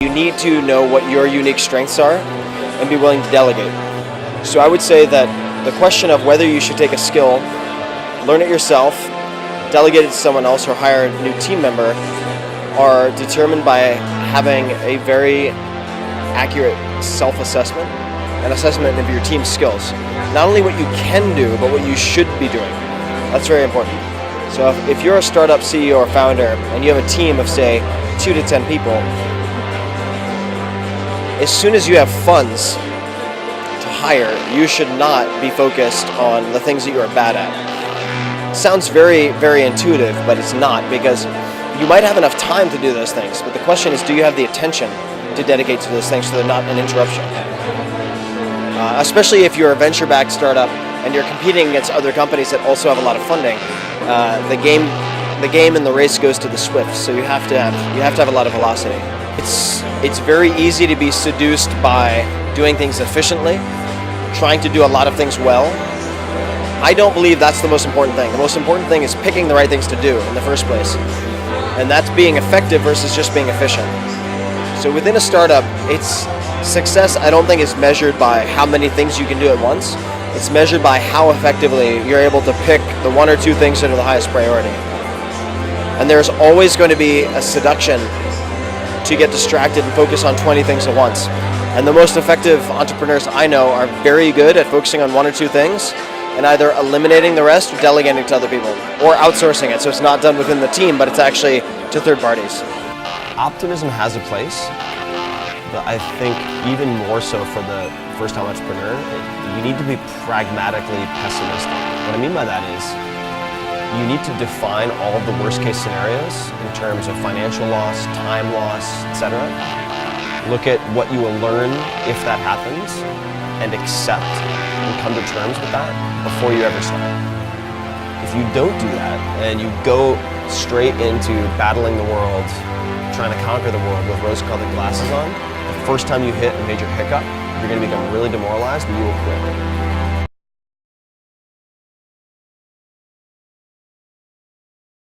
You need to know what your unique strengths are and be willing to delegate. So I would say that the question of whether you should take a skill, learn it yourself, delegate it to someone else, or hire a new team member are determined by having a very accurate self-assessment and assessment of your team's skills. Not only what you can do, but what you should be doing. That's very important. So if you're a startup CEO or founder and you have a team of, say, 2 to 10 people, as soon as you have funds to hire, you should not be focused on the things that you are bad at. Sounds very, very intuitive, but it's not, because you might have enough time to do those things, but the question is, do you have the attention to dedicate to those things so they're not an interruption? Especially if you're a venture-backed startup and you're competing against other companies that also have a lot of funding, the game and the race goes to the swift. So you have to have a lot of velocity. It's very easy to be seduced by doing things efficiently, trying to do a lot of things well. I don't believe that's the most important thing. The most important thing is picking the right things to do in the first place, and that's being effective versus just being efficient. So within a startup, it's success, I don't think, is measured by how many things you can do at once. It's measured by how effectively you're able to pick the 1 or 2 things that are the highest priority. And there's always going to be a seduction to get distracted and focus on 20 things at once. And the most effective entrepreneurs I know are very good at focusing on 1 or 2 things and either eliminating the rest or delegating to other people or outsourcing it. So it's not done within the team, but it's actually to third parties. Optimism has a place, but I think even more so for the first-time entrepreneur, you need to be pragmatically pessimistic. What I mean by that is you need to define all of the worst-case scenarios in terms of financial loss, time loss, etc. Look at what you will learn if that happens and accept and come to terms with that before you ever start. If you don't do that and you go straight into battling the world, trying to conquer the world with rose-colored glasses on, the first time you hit a major hiccup, you're going to become really demoralized and you will quit.